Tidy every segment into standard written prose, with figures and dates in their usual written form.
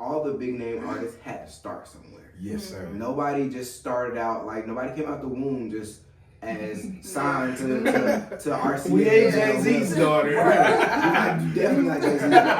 all the big name artists had to start somewhere. Yes, sir. Nobody just started out like nobody came out the womb just as signed to RCA. We ain't Jay-Z's daughter. Right. Definitely not Jay-Z's daughter.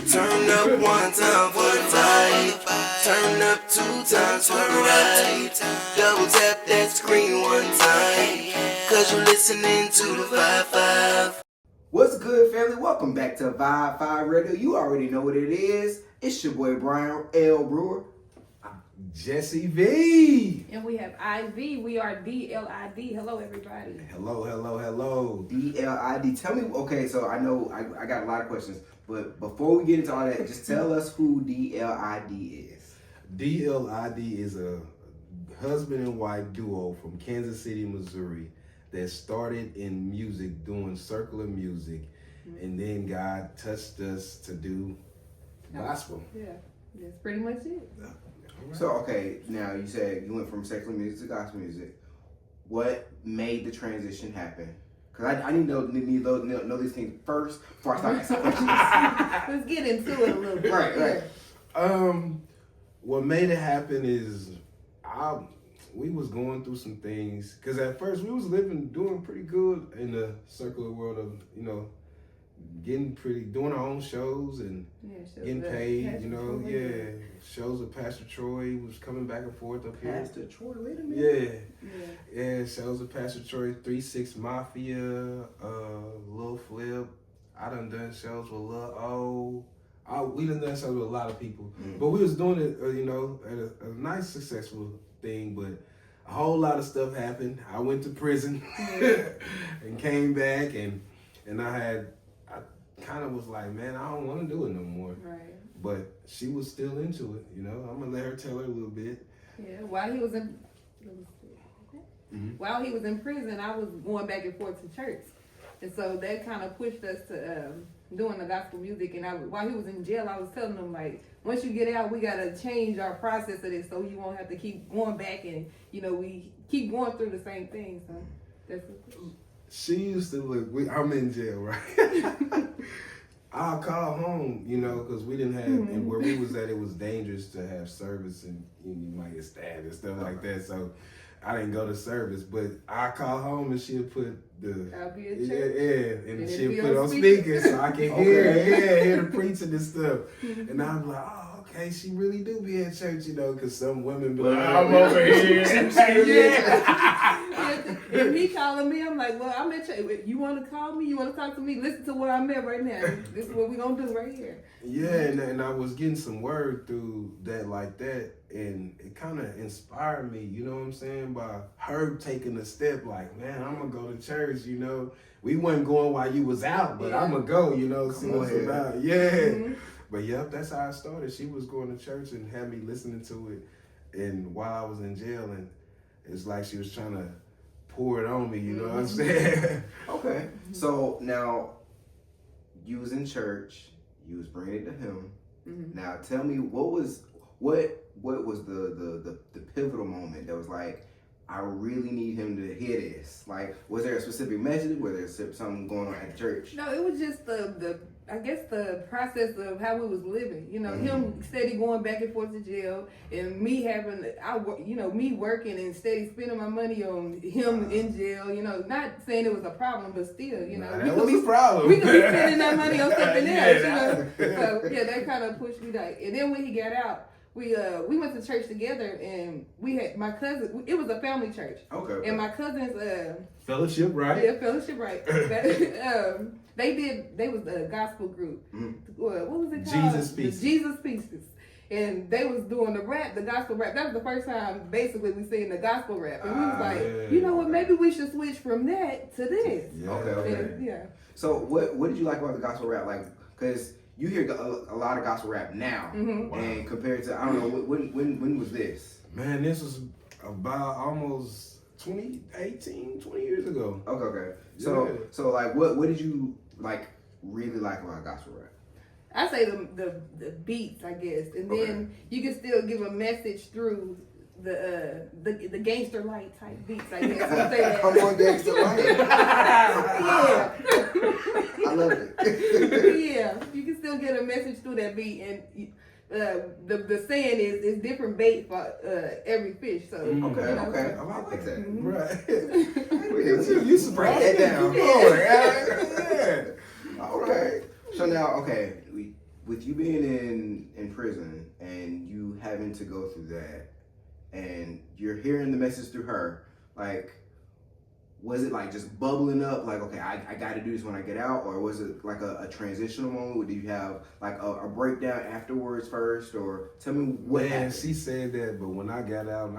Turn up one time for the vibe. Turn up two times for the right. Double tap that screen one time. Cause you're listening to the Vibe 5. What's good, family? Welcome back to Vibe 5 Radio. You already know what it is. It's your boy Brian, L Brewer. Jesse V. And we have IV. We are D.L.I.D. Hello, everybody. Hello. D.L.I.D. Tell me, okay, so I know I got a lot of questions, but before we get into all that, just tell us who D.L.I.D. is. D.L.I.D. is a husband and wife duo from Kansas City, Missouri that started in music, doing circular music, and then God touched us to do gospel. Yeah, that's pretty much it. So, okay, now you said you went from secular music to gospel music. What made the transition happen? Because I need to know these things first before I start asking questions. Let's get into it a little bit. Right. What made it happen is we was going through some things. Because at first we was doing pretty good in the circular world of, doing our own shows and getting paid, shows with Pastor Troy was coming back and forth up here. Pastor Troy, wait a minute. Yeah, shows with Pastor Troy, 3-6 Mafia, Lil Flip. I done shows with Lil O. We done shows with a lot of people. But we was doing it, at a nice, successful thing, but a whole lot of stuff happened. I went to prison and came back and I kind of was like, man, I don't want to do it no more. Right. But she was still into it, I'm going to let her tell her a little bit. Yeah, while he was in prison, I was going back and forth to church. And so that kind of pushed us to doing the gospel music. And while he was in jail, I was telling him, like, once you get out, we got to change our process of this so you won't have to keep going back and, we keep going through the same thing. So that's what She used to look, I'm in jail, right? I'll call home, because we didn't have, and where we was at, it was dangerous to have service and you might get stabbed and stuff like that. So I didn't go to service, but I call home and she'll put I'll be at church. And she'll put on speakers so I can hear the preaching and stuff. And I'm like, okay, she really do be at church, because some women be like, I'm over here. And he calling me, I'm like, well, I'm at church. You want to call me? You want to talk to me? Listen to where I'm at right now. This is what we gonna do right here. Yeah, and I was getting some word through that like that, and it kind of inspired me, you know what I'm saying, by her taking a step like, man, I'm going to go to church, We wasn't going while you was out, but I'm going to go, see what's about. Yeah. Mm-hmm. But, yep, that's how I started. She was going to church and had me listening to it, and while I was in jail, and it's like she was trying to pour it on me, you know what I'm saying? Okay. So, now, you was in church. You was bringing it to him. Now tell me what was the pivotal moment that was like, I really need him to hear this. Like, was there a specific message? Was there something going on at the church? No, it was just the the process of how we was living. Him steady going back and forth to jail, and me me working and steady spending my money on him in jail. Not saying it was a problem, but still, that was a problem. We could be spending that money on something else. So that kind of pushed me back. And then when he got out, we went to church together, and we had my cousin. It was a family church. Okay. And my cousins. Fellowship, right? Yeah, Fellowship, right. They was a gospel group. What was it called? Jesus Pieces. Jesus Pieces. And they was doing the gospel rap. That was the first time, basically, we seen the gospel rap. And we was like, you know what, maybe we should switch from that to this. Yeah. Okay. And, yeah. So what did you like about the gospel rap? Like, because you hear a lot of gospel rap now, and compared to, I don't know, when was this? Man, this was about almost 20 years ago. Okay. So like, what did you like really like about gospel rap? I say the beats, I guess, and then you can still give a message through the gangster light type beats, I guess. We'll say that. Come on, gangster light. Yeah. I love it. Yeah, you can still get a message through that beat, and the saying is different bait for every fish. So Okay, you know, okay. I like that. Right. You should break that down. Yeah. Okay. So now, okay, with you being in prison and you having to go through that, and you're hearing the message through her, like, was it like just bubbling up, like, okay, I got to do this when I get out, or was it like a transitional moment? Or did you have like a breakdown afterwards first, or tell me what happened? She said that, but when I got out,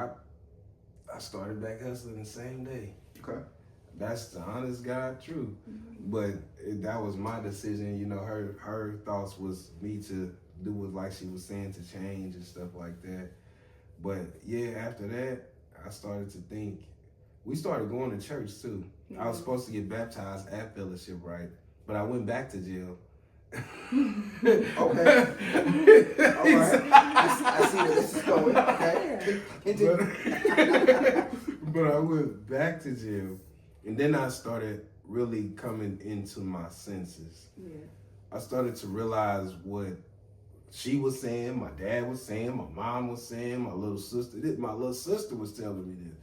I started back hustling the same day. Okay. That's the honest God truth. But that was my decision. You know, her thoughts was me to do what, like she was saying, to change and stuff like that. But yeah, after that, I started to think. We started going to church too. I was supposed to get baptized at fellowship, right? But I went back to jail. Okay. All right. I see where this is going. Okay. But I went back to jail. And then I started really coming into my senses. Yeah. I started to realize what she was saying, my dad was saying, my mom was saying, my little sister was telling me this.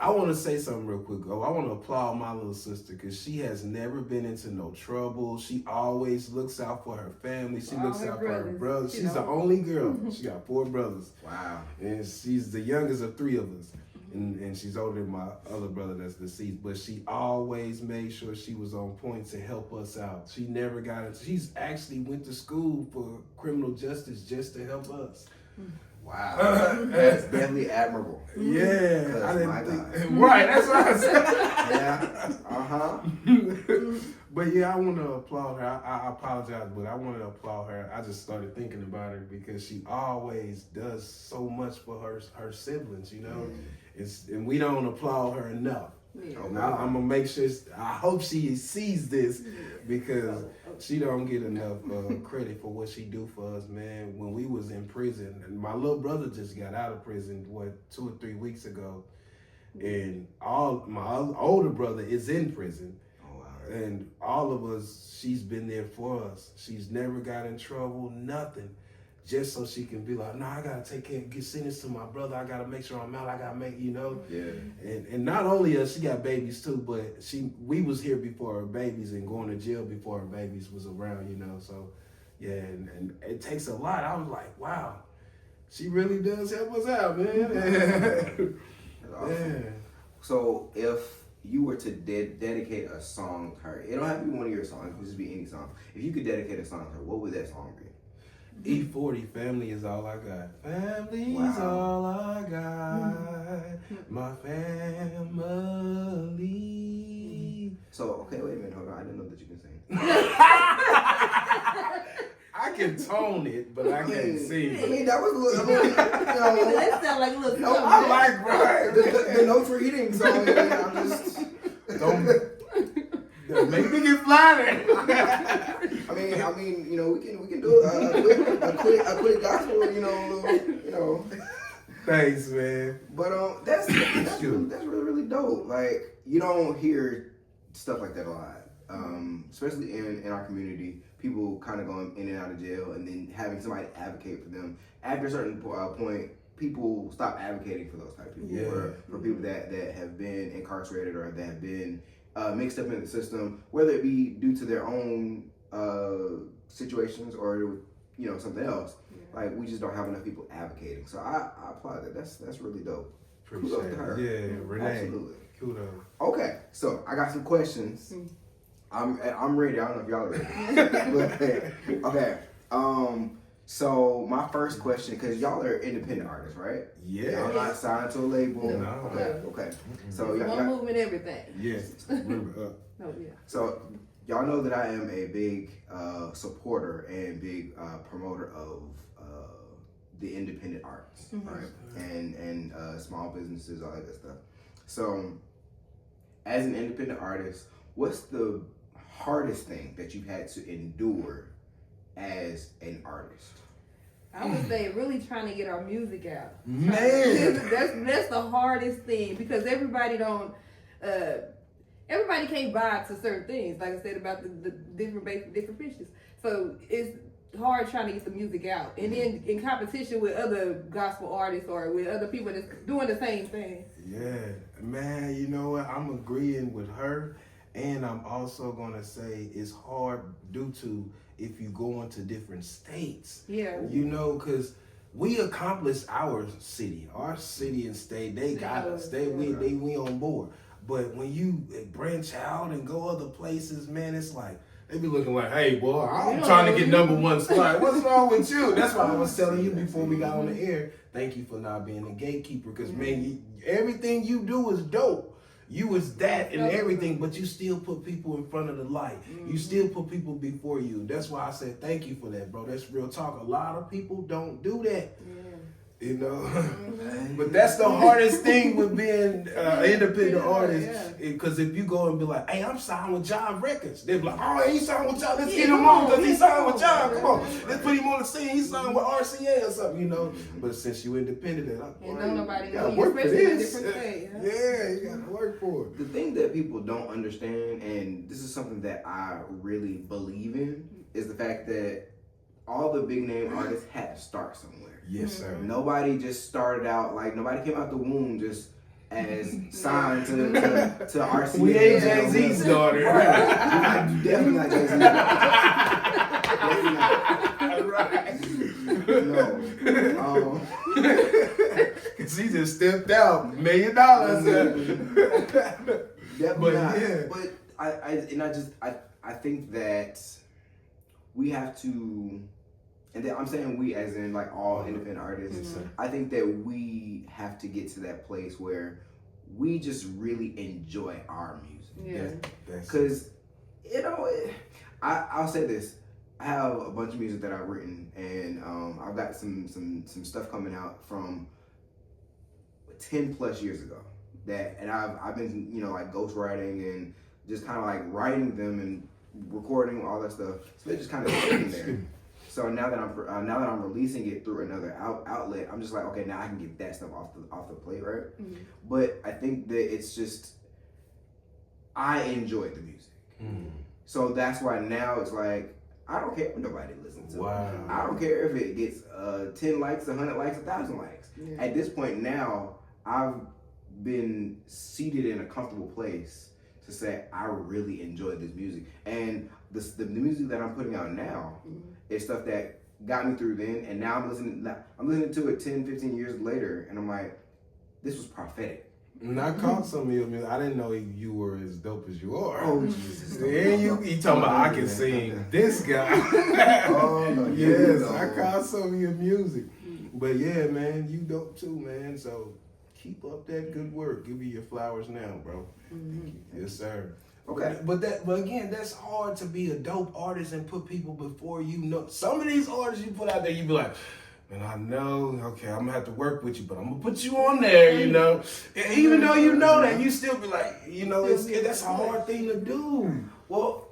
I want to say something real quick. I want to applaud my little sister because she has never been into no trouble. She always looks out for her family. She looks out for her brothers. She's the only girl. She got 4 brothers. Wow. And she's the youngest of 3 of us. And she's older than my other brother that's deceased. But she always made sure she was on point to help us out. She never got into, she's actually went to school for criminal justice just to help us. Wow. That's definitely admirable. Yeah. I My didn't God. think, right, that's what I said. Yeah. Uh-huh. But yeah, I want to applaud her. I apologize, but I want to applaud her. I just started thinking about her because she always does so much for her siblings, you know? And we don't applaud her enough. Yeah. And I'm gonna make sure. I hope she sees this because she don't get enough credit for what she do for us, man. When we was in prison, and my little brother just got out of prison 2 or 3 weeks ago, and my older brother is in prison. Oh, wow. And all of us, she's been there for us. She's never got in trouble, nothing. Just so she can be like, nah, I gotta take care, send this to my brother. I gotta make sure I'm out. I gotta make, you know. Yeah. And not only us, she got babies too, but we was here before her babies and going to jail before her babies was around, you know. So yeah, and it takes a lot. I was like, wow, she really does help us out, man. That's awesome. Yeah. So if you were to dedicate a song to her, it don't have to be one of your songs, it could just be any song. If you could dedicate a song to her, what would that song be? E40, family is all I got. Family's all I got. My family. So, okay, wait a minute, hold on. I didn't know that you can sing. I can tone it, but I can't sing. I mean, that was a little, That sound like a little no, something. I like, bro. The notes were hitting, so I'm just. Don't make me get flattered. I mean, you know, we can do a quick gospel, you know. Thanks, man. But that's really dope. Like, you don't hear stuff like that a lot, especially in our community. People kind of going in and out of jail, and then having somebody advocate for them. After a certain point, people stop advocating for those type of people, for people that have been incarcerated or that have been mixed up in the system, whether it be due to their own situations or, you know, something else. Like, we just don't have enough people advocating. So I applaud that. That's really dope. Appreciate Kudos to her. it. Yeah, Renee. Absolutely. Kudos. Okay, so I got some questions. I'm ready. I don't know if y'all are ready. But, okay. So my first question, because y'all are independent artists, right? Yeah. Y'all not signed to a label. No. Okay. So y'all, One movement, everything. Yes. Remember, Oh yeah. So y'all know that I am a big supporter and big promoter of the independent arts, right? And small businesses, all that good stuff. So as an independent artist, what's the hardest thing that you've had to endure as an artist? I would say really trying to get our music out. Man. That's the hardest thing because everybody don't. Everybody can't vibe to certain things. Like I said about the different pitches. So it's hard trying to get the music out, and then in competition with other gospel artists or with other people that's doing the same thing. Yeah, man, you know what? I'm agreeing with her, and I'm also gonna say it's hard due to if you go into different states. Yeah. You know, because we accomplished our city and state. They got us. We on board. But when you branch out and go other places, man, it's like they be looking like, hey, boy, I'm trying to get #1 spot. What's wrong with you? That's why I was telling you before we got on the air. Thank you for not being a gatekeeper, because man, everything you do is dope. You is that and everything, but you still put people in front of the light. You still put people before you. That's why I said thank you for that, bro. That's real talk. A lot of people don't do that. You know, but that's the hardest thing with being an independent artist. Because if you go and be like, "Hey, I'm signed with John Records," they be like, "Oh, he signed with John. Let's get him on because he signed with John. Come on, let's put him on the scene. He signed with RCA or something, you know." But since you independent, and don't nobody know you, work for especially in a this. different state. Yeah, you gotta work for it. The thing that people don't understand, and this is something that I really believe in, is the fact that all the big name artists had to start somewhere. Yes, sir. Nobody just started out like nobody came out the womb just as signed to RCA. We ain't Jay-Z's daughter. Right. You definitely not Jay-Z's daughter. Definitely not. No. Cause he just stepped out $1 million. Definitely not. Yeah. But I think that we have to. And then I'm saying we as in like all independent artists. I think that we have to get to that place where we just really enjoy our music. Yeah. Because, you know, I'll say this. I have a bunch of music that I've written, and I've got some stuff coming out from 10 plus years ago. And I've been, you know, like ghostwriting and just kind of like writing them and recording all that stuff. So they're just kind of sitting there. So now that I'm releasing it through another outlet, I'm just like, okay, now I can get that stuff off the plate, right? But I think that it's just I enjoy the music, so that's why now it's like I don't care what nobody listens to. Wow. I don't care if it gets 10 likes, 100 likes, 1,000 likes. At this point now, I've been seated in a comfortable place to say I really enjoy this music, and the music that I'm putting out now is stuff that got me through then, and now I'm listening to it 10, 15 years later, and I'm like, this was prophetic. And I caught some of your music. I didn't know you were as dope as you are. Oh Jesus! And you talking about I can sing this guy. Oh no! Yes, I caught some of your music. But yeah, man, you dope too, man. So keep up that good work. Give you your flowers now, bro. Yes, sir. Okay. But again, that's hard to be a dope artist and put people before you know. Some of these artists you put out there, you be like, man, I know, okay, I'm gonna have to work with you, but I'm gonna put you on there, you know. And even though you know that, you still be like, you know, that's a hard thing to do. Well,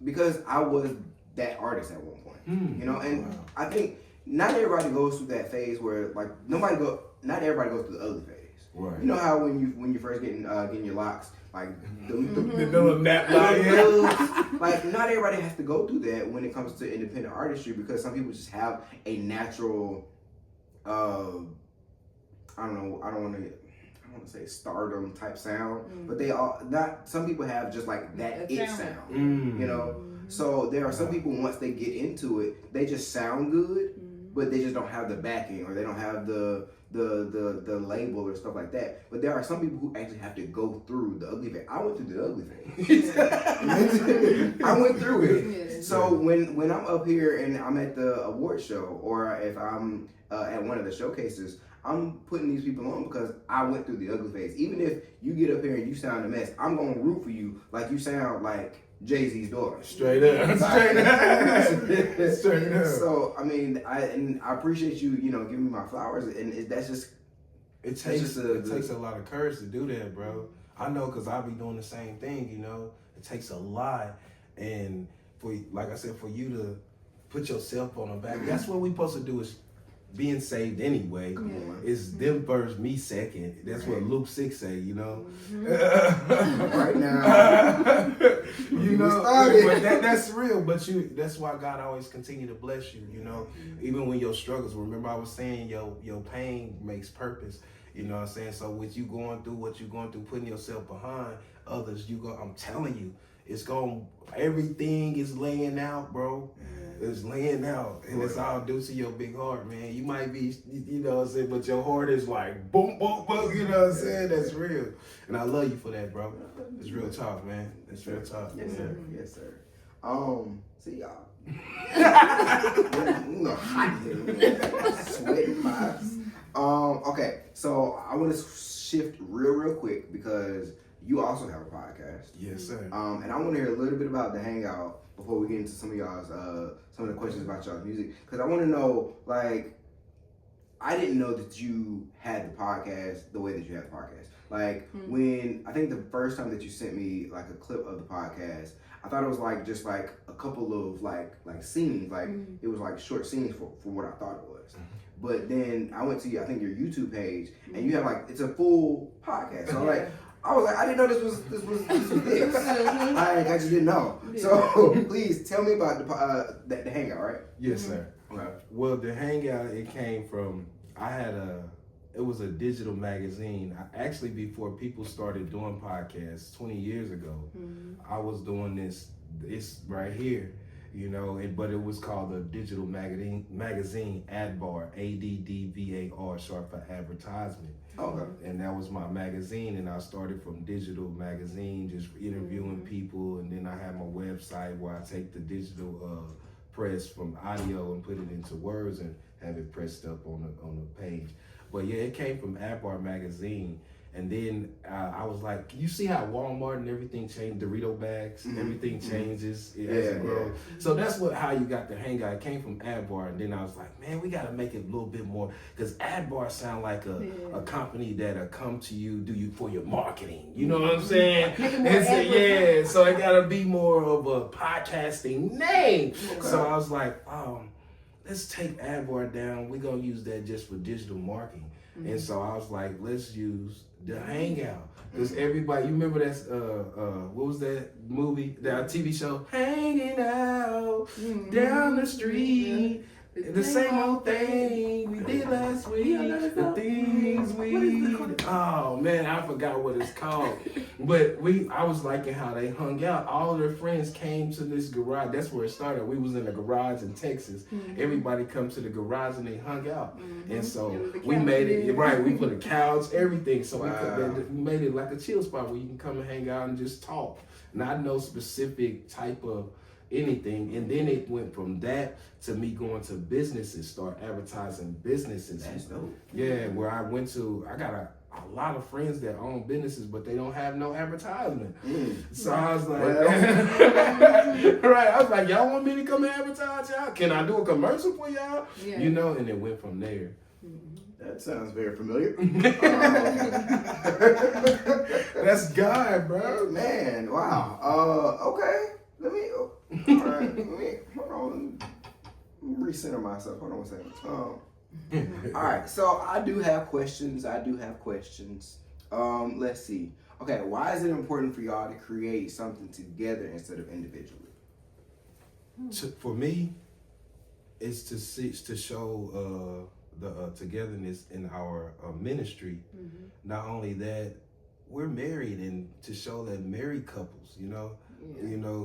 because I was that artist at one point, you know, and I think not everybody goes through that phase where like not everybody goes through the ugly phase. Right. You know how when you first getting your locks, like the little nap line. like not everybody has to go through that when it comes to independent artistry, because some people just have a natural I don't want to say stardom type sound, but they all not. Some people have just like that sound, you know. So there are some people, once they get into it, they just sound good, but they just don't have the backing, or they don't have the label or stuff like that. But there are some people who actually have to go through the ugly phase. I went through the ugly phase. I went through it. So when I'm up here and I'm at the award show, or if I'm at one of the showcases, I'm putting these people on because I went through the ugly phase. Even if you get up here and you sound a mess, I'm gonna root for you like you sound like Jay-Z's daughter. Straight up. Straight up. So I mean, I appreciate you, you know, giving me my flowers, and that's just. It takes a lot of courage to do that, bro. I know, because I be doing the same thing, you know. It takes a lot, and like I said, for you to put yourself on the back. That's what we supposed to do is being saved anyway. Yeah. It's them first, me second. That's what Luke 6 say, you know. Right now. You know, but that's real. But that's why God always continue to bless you, you know. Even when your struggles, remember I was saying your pain makes purpose. You know what I'm saying? So with you going through what you're going through, putting yourself behind others, I'm telling you, everything is laying out, bro. It's laying out, and it's all due to your big heart, man. You might be, you know what I'm saying, but your heart is like boom, boom, boom. You know what I'm saying? That's real, and I love you for that, bro. It's real talk, man. It's real talk. Yes, sir. Yes, sir. See y'all. You know, hot here, sweating vibes. Okay, so I want to shift real quick because you also have a podcast. Yes, sir. And I want to hear a little bit about the Hangout before we get into some of y'all's some of the questions about y'all's music, because I want to know, like, I didn't know that you had the podcast the way that you had the podcast. Like, when I think the first time that you sent me like a clip of the podcast, I thought it was like just like a couple of like scenes, like it was like short scenes for what I thought it was. But then I went to I think your YouTube page, and you have like, it's a full podcast. So I was like, I didn't know this was this. I just didn't know. So please tell me about the Hangout, right? Yes, sir. Okay. Well, the Hangout, it came from, it was a digital magazine. Actually, before people started doing podcasts 20 years ago, I was doing this right here, you know, but it was called the digital magazine ADVAR, ADDVAR, short for advertisement. Okay. And that was my magazine, and I started from digital magazine, just interviewing people, and then I had my website where I take the digital press from audio and put it into words and have it pressed up on the page. But yeah, it came from ADVAR magazine. And then I was like, you see how Walmart and everything changed, Dorito bags, everything changes as it grows. So that's how you got the Hangout. It came from ADVAR, and then I was like, man, we got to make it a little bit more, because ADVAR sound like a company that'll come to you, do you for your marketing. You know what I'm saying? And so it got to be more of a podcasting name. Okay. So I was like, let's take ADVAR down. We're going to use that just for digital marketing. And so I was like, let's use the Hangout, because everybody, you remember that what was that movie, that TV show, Hanging Out Down the Street, the same old thing we did last week, the things oh man, I forgot what it's called, but I was liking how they hung out. All of their friends came to this garage. That's where it started. We was in a garage in Texas. Everybody come to the garage and they hung out, and so we made it right. We put a couch, everything, so we made it like a chill spot where you can come and hang out and just talk, not no specific type of anything. And then it went from that to me going to businesses, start advertising businesses. That's dope. Yeah, where I got a lot of friends that own businesses, but they don't have no advertisement. So I was like, right, I was like, y'all want me to come and advertise y'all? Can I do a commercial for y'all? Yeah. You know, and it went from there. That sounds very familiar. That's God, bro. Man, wow. Okay. Hold on. Let me recenter myself. Hold on one second. All right. So I do have questions. Let's see. Okay. Why is it important for y'all to create something together instead of individually? For me, it's to show the togetherness in our ministry. Not only that, we're married, and to show that married couples, you know,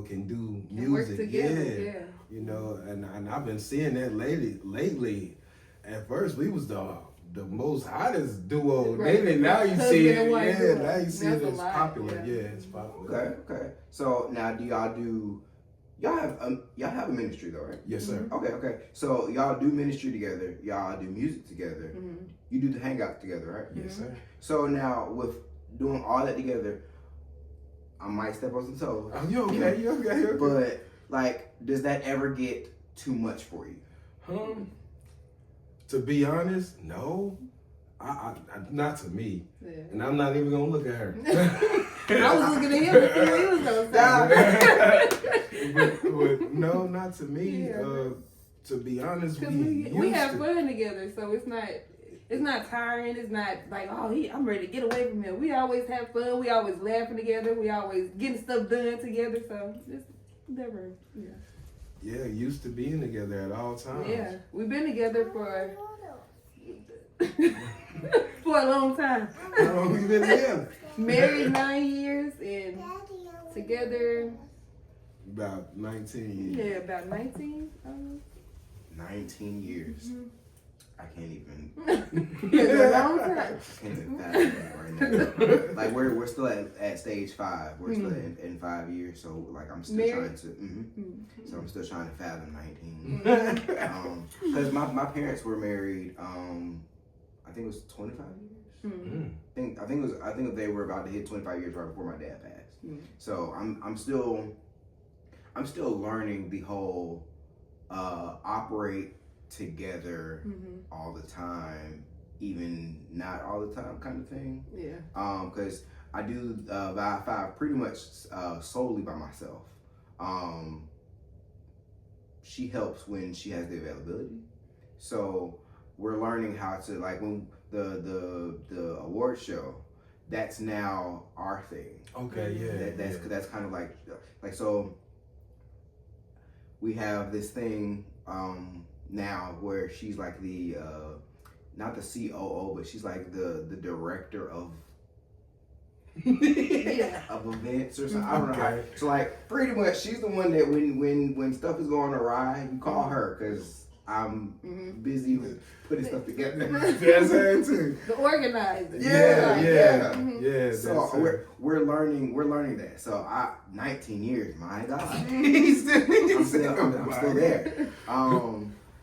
can do music. Work together, You know, and I've been seeing that lately. At first, we was the most hottest duo. Right. Now you see it. Now you see it as popular. Yeah, it's popular. Okay. So now, y'all have a ministry though, right? Yes, sir. Okay. So y'all do ministry together. Y'all do music together. You do the Hangout together, right? Yes, sir. So now, with doing all that together, I might step on some toes. Oh, you okay? You okay? But like, does that ever get too much for you? To be honest, no. I not to me. Yeah. And I'm not even gonna look at her. I was looking at him to see what he was gonna say. but no, not to me. Yeah. to be honest, Cause we we have fun together, so it's not tiring. It's not like, oh, I'm ready to get away from him. We always have fun. We always laughing together. We always getting stuff done together. So it's never, yeah. Yeah, used to being together at all times. Yeah, we've been together for for a long time. How long we been together? Married 9 years and together. About 19 years. Yeah, about 19. 19 years. Mm-hmm. I can't even. It's a long time. I can't even fathom that right now. Like we're still at stage 5. We're still in 5 years. So like I'm still Married? trying to. So I'm still trying to fathom 19. Mm-hmm. Because my parents were married. I think it was 25 years. Mm-hmm. I think they were about to hit 25 years right before my dad passed. Mm-hmm. So I'm still learning the whole operate together all the time, even not all the time kind of thing. Yeah. Because I do Vi-Fi pretty much solely by myself. She helps when she has the availability. So we're learning how to, like, when the award show, that's now our thing. Okay, yeah. That's kind of like so we have this thing now where she's like the not the COO, but she's like the director of of events or something. I don't know how. So like pretty much she's the one that when stuff is going awry, you call her because I'm busy with putting stuff together. That's her too. The organizer. Yeah. So we're learning that. So 19 years, my God, I'm still there.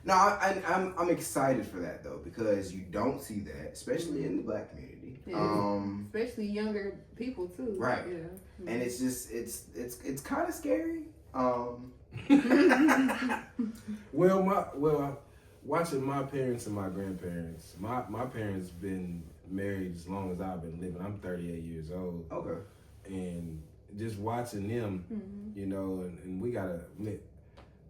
No, I'm excited for that though, because you don't see that, especially in the Black community. Yeah. Especially younger people too. Right. Yeah. And it's just it's kind of scary. Well, watching my parents and my grandparents, my parents been married as long as I've been living. I'm 38 years old. Okay. And just watching them, you know, and we gotta admit,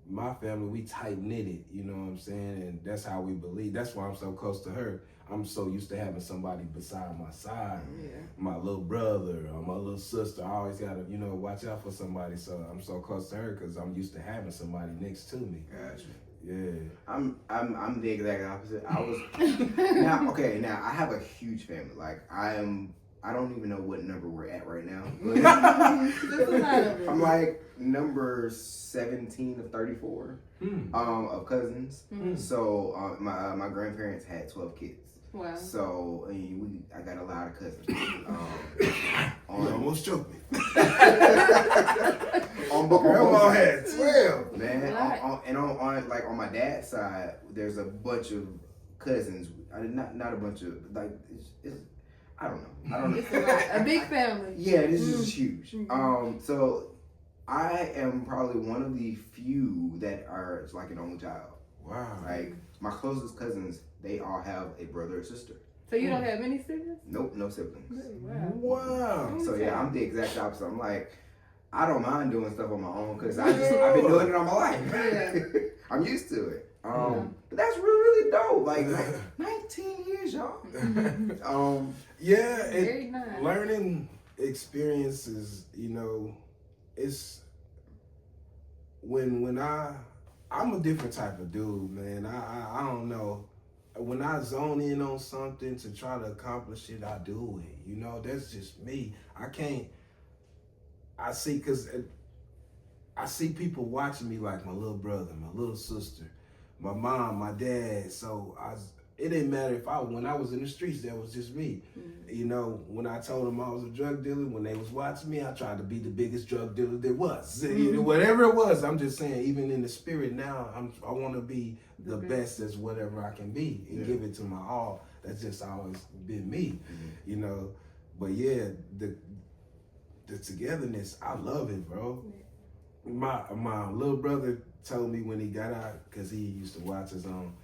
my family, we tight knitted, you know what I'm saying? And that's how we believe. That's why I'm so close to her. I'm so used to having somebody beside my side. Yeah. My little brother or my little sister. I always gotta, you know, watch out for somebody. So I'm so close to her because I'm used to having somebody next to me. Gotcha. Yeah. I'm the exact opposite. I was now I have a huge family. Like I don't even know what number we're at right now. I'm like number 17 of 34 of cousins. So my grandparents had 12 kids. Wow. So I got a lot of cousins. You almost choked me. Grandma had 12. Man, on my dad's side, there's a bunch of cousins. Not a bunch of like it's I don't know. It's a big family. Yeah, this is huge. So I am probably one of the few that are like an only child. Wow. Like my closest cousins, they all have a brother or sister. So you don't have any siblings? Nope, no siblings. Wow. So yeah, I'm the exact opposite. I'm like, I don't mind doing stuff on my own because I've been doing it all my life. Yeah. I'm used to it. But that's really dope. Like 19 years, y'all. Yeah, Very nice. Learning experiences, you know, it's when I'm a different type of dude, man. I don't know. When I zone in on something to try to accomplish it, I do it. You know, that's just me. I see people watching me like my little brother, my little sister, my mom, my dad. So it didn't matter when I was in the streets, that was just me. You know, when I told them I was a drug dealer, when they was watching me, I tried to be the biggest drug dealer there was. You know, whatever it was, I'm just saying, even in the spirit now, I want to be the best as whatever I can be and give it to my all. That's just always been me, you know. But yeah, the togetherness, I love it, bro. My little brother told me when he got out, because he used to watch us on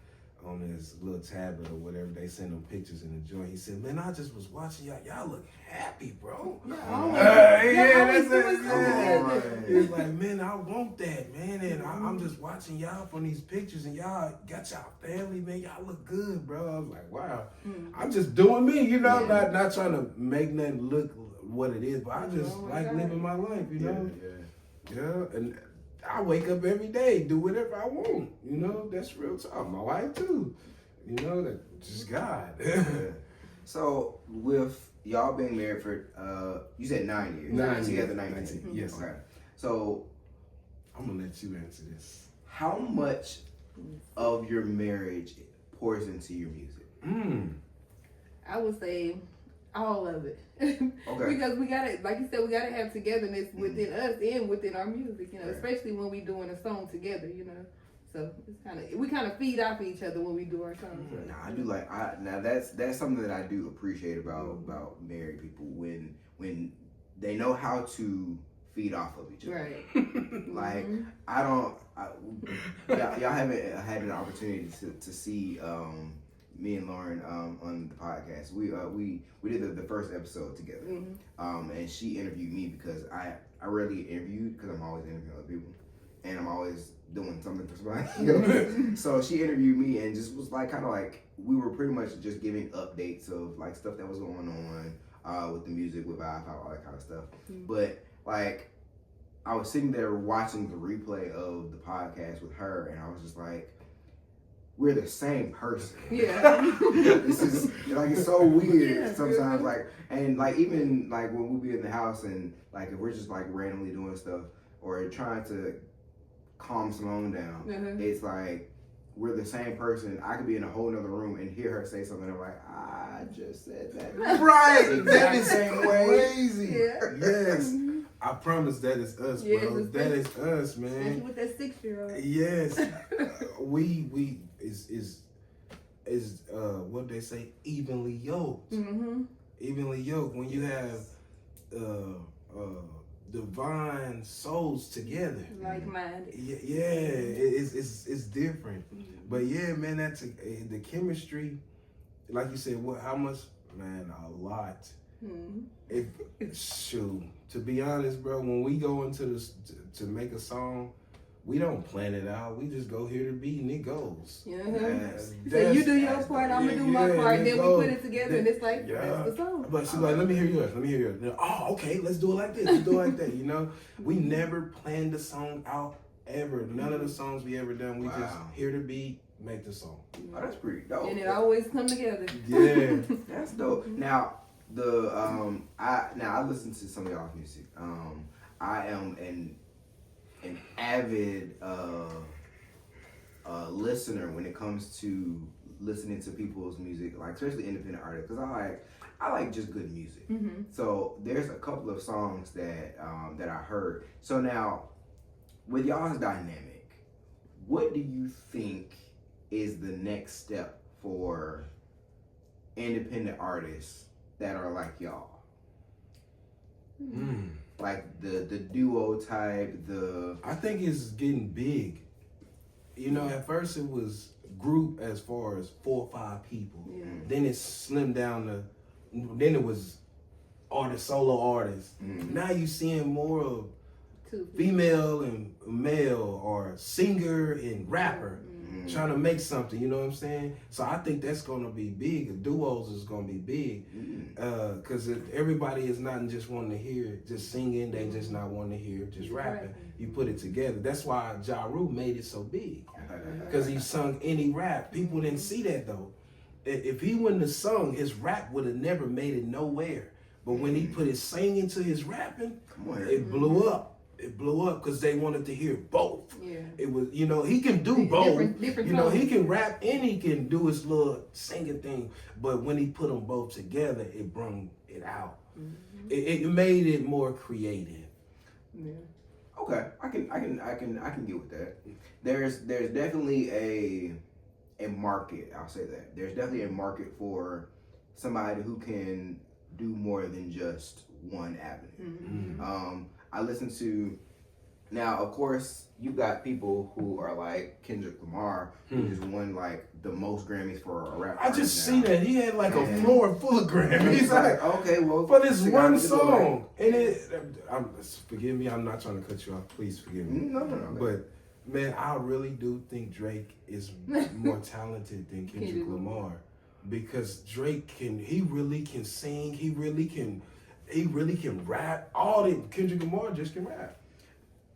on his little tablet or whatever, they send him pictures in the joint. He said, man, I just was watching y'all. Y'all look happy, bro. That's it. Yeah. He's like, man, I want that, man. And I'm just watching y'all from these pictures and y'all got y'all family, man. Y'all look good, bro. I was like, wow. I'm just doing me, you know, not trying to make nothing look what it is, but I just like living my life, you know? Yeah, and I wake up every day, do whatever I want. You know, that's real talk. My wife too. You know, that just God. So with y'all being married for you said 9 years. 9 together, years. 19. Yes. Okay. So I'm gonna let you answer this. how much of your marriage pours into your music? I would say all of it. Okay. Because we gotta, like you said, we gotta have togetherness within us and within our music, you know, especially when we doing a song together, you know. So it's we kind of feed off each other when we do our songs. Nah, I do now that's something that I do appreciate about married people when they know how to feed off of each other. Right. Like y'all haven't had an opportunity to see me and Lauren on the podcast. We did the first episode together, and she interviewed me because I rarely interviewed because I'm always interviewing other people, and I'm always doing something for somebody. So she interviewed me and just was like kind of like we were pretty much just giving updates of like stuff that was going on with the music, with Wi-Fi, all that kind of stuff. But like I was sitting there watching the replay of the podcast with her, and I was just like, we're the same person. Yeah. This is like it's so weird sometimes. Like and like even like when we be in the house and like if we're just like randomly doing stuff or trying to calm Simone down, it's like we're the same person. I could be in a whole nother room and hear her say something. I'm like, I just said that. Right. That is same crazy. Yeah. Yes. I promise that is us, bro. That is us, man. Especially with that 6-year-old. Yes. we is what they say, evenly yoked. Evenly yoked. When you have divine souls together, like-minded. It's different. But yeah, man, that's the chemistry. Like you said, how much? Man, a lot. Shoot, to be honest, bro, when we go into this to make a song, we don't plan it out. We just go here to beat and it goes. So you do your part, I'm gonna do my part, then we put it together and it's like, that's the song. But she's like, let me hear yours. Oh, okay, let's do it like this. Let's do it like that, you know? We never planned the song out ever. None of the songs we ever done, we just hear the beat, make the song. Oh, that's pretty dope. And it always come together. Yeah. That's dope. Now I listen to some of y'all's music. I am an avid listener when it comes to listening to people's music, like especially independent artists, because I like just good music. So there's a couple of songs that I heard. So now, with y'all's dynamic, what do you think is the next step for independent artists that are like y'all? Like the duo type, I think it's getting big. You know, at first it was group as far as 4 or 5 people. Then it slimmed down then it was solo artists. Now you seeing more of female and male, or singer and rapper trying to make something, you know what I'm saying? So I think that's gonna be big. The duos is gonna be big, because everybody is not just wanting to hear just singing. They just not wanting to hear just rapping. You put it together. That's why Ja Rule made it so big, because he sung any rap. People didn't see that though. If he wouldn't have sung, his rap would have never made it nowhere. But when he put his singing to his rapping, it blew up. It blew up because they wanted to hear both. It was, you know, he can do both. Different you know, he can rap and he can do his little singing thing. But when he put them both together, it brought it out. It made it more creative. Okay, I can get with that. There's definitely a market. I'll say that there's definitely a market for somebody who can do more than just one avenue. I listened to Now, of course, you got people who are like Kendrick Lamar, who just won like the most Grammys for a rap. I just now. see that he had like a And floor full of Grammys. It's like, okay, well, for this the one guy- song, and forgive me, I'm not trying to cut you off. Please forgive me. No. But man, I really do think Drake is more talented than Kendrick Lamar, because Drake he really can sing, he really can rap. All that Kendrick Lamar just can rap.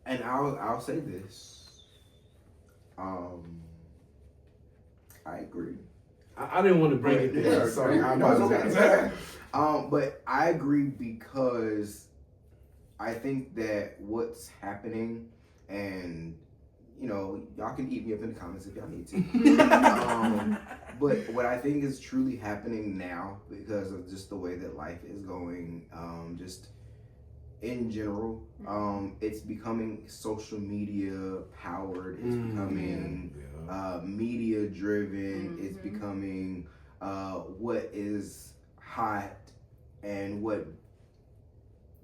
And I'll say this. I agree. I didn't want to bring it there. Sorry, I No, it's apologize. okay. But I agree because I think that what's happening, and you know, y'all can eat me up in the comments if y'all need to. But what I think is truly happening now, because of just the way that life is going, just in general, it's becoming social media powered. It's becoming media driven. It's becoming what is hot and what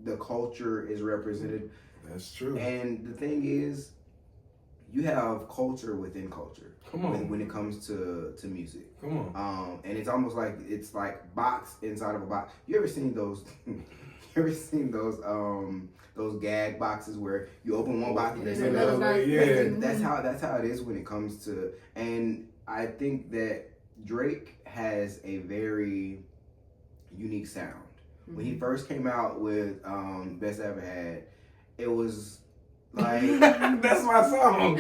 the culture is represented. That's true. And the thing is, you have culture within culture. Come on. When it comes to music. Come on. And it's almost like it's like box inside of a box. You ever seen those? You ever seen those gag boxes where you open one box and there's another? That's how it is when it comes to. And I think that Drake has a very unique sound. When he first came out with Best I Ever Had, it was like that's my song.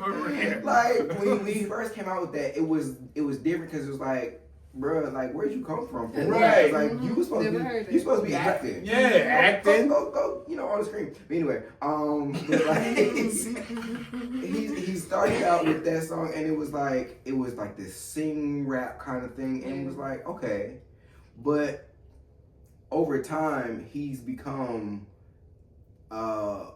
For real. Like when he first came out with that, it was different because it was like, bruh, like where'd you come from? Right. Like you was supposed to be acting. Yeah, acting. Go, you know, on the screen. But anyway, but like, he started out with that song, and it was like this sing rap kind of thing, and it was like, okay, but over time he's become a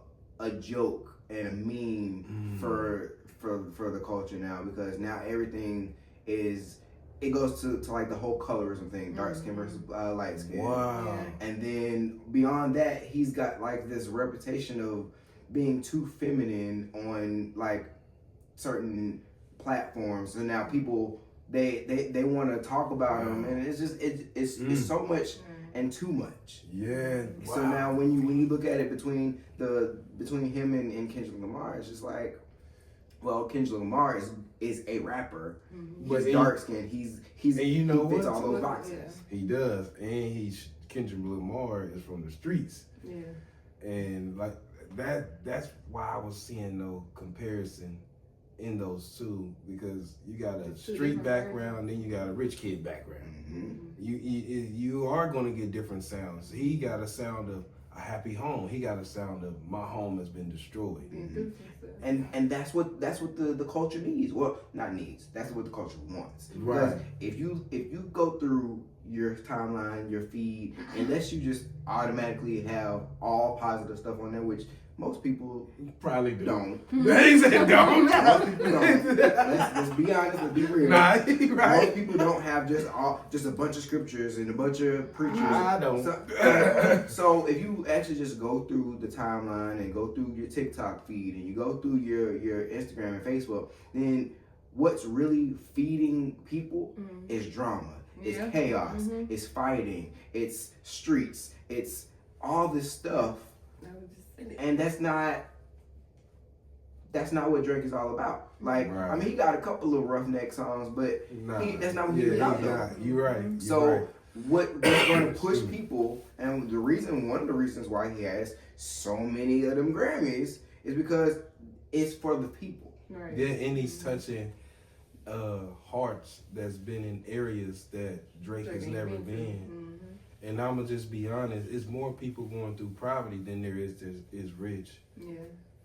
joke and a meme for the culture now, because now everything it goes to like the whole colorism thing, dark skin versus light skin. Wow. And then beyond that, he's got like this reputation of being too feminine on like certain platforms. So now people they want to talk about him, and it's just it's so much and too much. Yeah. Wow. So now when you look at it between him and Kendrick Lamar, it's just like, well, Kendrick Lamar is a rapper. But He's dark skinned. He's and you know he fits what? all those boxes. He does, and Kendrick Lamar is from the streets. Yeah. And like that's why I was seeing no comparison in those two, because you got a street background, then you got a rich kid background. You are going to get different sounds. He got a sound of a happy home. He got a sound of my home has been destroyed. And that's what the culture needs. Well, not needs. That's what the culture wants. Right. Because if you go through your timeline, your feed, unless you just automatically have all positive stuff on there, which most people probably don't. They said don't. Most people don't. Let's be honest. Let's be real. Nah, right. Most people don't have just a bunch of scriptures and a bunch of preachers. I don't. So if you actually just go through the timeline and go through your TikTok feed and you go through your Instagram and Facebook, then what's really feeding people is drama. It's chaos. It's fighting. It's streets. It's all this stuff. And that's not what Drake is all about. Like, I mean, he got a couple of roughneck songs, but that's not what he's about. You're right. So what's going to push people, and one of the reasons why he has so many of them Grammys is because it's for the people. Right. Yeah, and he's touching hearts that's been in areas that Drake has never been. And I'm gonna just be honest, it's more people going through poverty than there is rich. Yeah.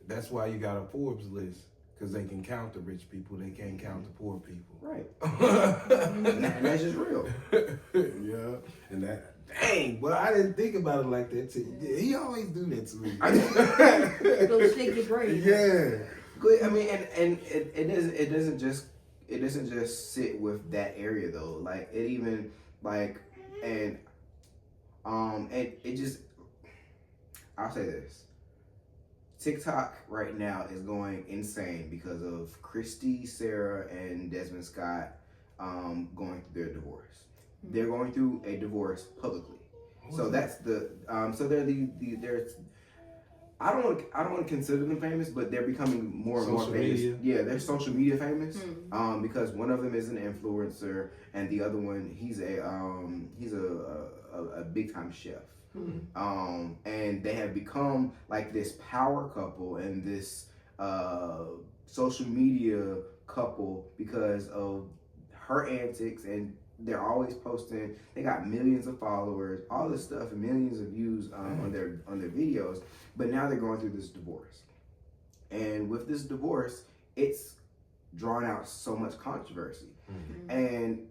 That's why you got a Forbes list, because they can count the rich people, they can't count the poor people. Right. And that's just real. Yeah. And that, dang, well, I didn't think about it like that too. Yeah, he always do that to me. Go shake your brain. Yeah. Good. I mean, and it doesn't just sit with that area though. Like it even like and it just, I'll say this. TikTok right now is going insane because of Christy, Sarah, and Desmond Scott going through their divorce. They're going through a divorce publicly. So that's the so they're they're I don't want to consider them famous, but they're becoming more and more famous. Media. Yeah, they're social media famous. Because one of them is an influencer, and the other one he's a big time chef. And they have become like this power couple and this social media couple because of her antics, and they're always posting. They got millions of followers, all this stuff, and millions of views on their videos. But now they're going through this divorce, and with this divorce, it's drawn out so much controversy, and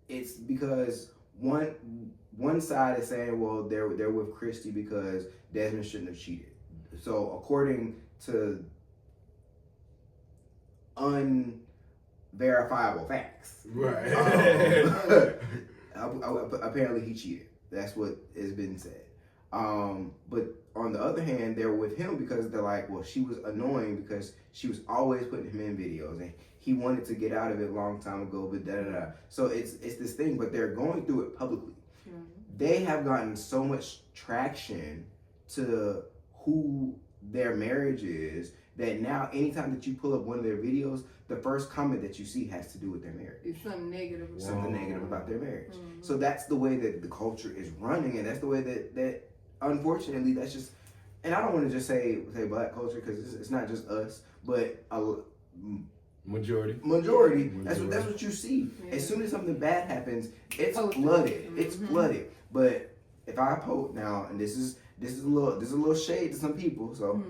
it's because one side is saying, well, they're with Christy because Desmond shouldn't have cheated. So according to unverifiable facts, right? Apparently he cheated. That's what has been said. But on the other hand, they're with him because they're like, well, she was annoying because she was always putting him in videos, and he wanted to get out of it a long time ago, but da-da-da. So it's this thing, but they're going through it publicly. They have gotten so much traction to who their marriage is that now anytime that you pull up one of their videos, the first comment that you see has to do with their marriage. It's something negative. Something negative about their marriage. So that's the way that the culture is running, and that's the way that unfortunately, that's just, and I don't want to just say black culture because it's not just us, but Majority. That's what you see. Yeah. As soon as something bad happens, it's flooded. It's flooded. But if I post now, and this is a little shade to some people, so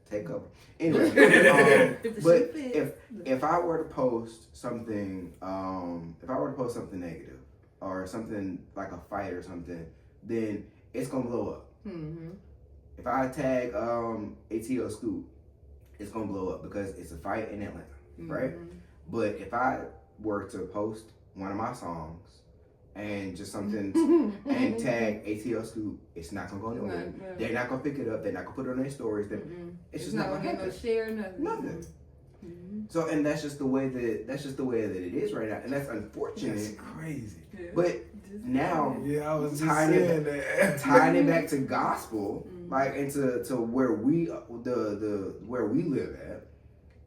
take cover. Anyway, but if I were to post something, negative or something like a fight or something, then it's gonna blow up. If I tag ATL Scoop, it's gonna blow up because it's a fight in Atlanta, right? But if I were to post one of my songs and just something and tag ATL Scoop, it's not gonna go nowhere. They're not gonna pick it up. They're not gonna put it on their stories. It's just not gonna get no share, nothing. So, and that's just the way that it is right now, and that's unfortunate. That's crazy. But now, I was tying it back to gospel, like into where we where we live at,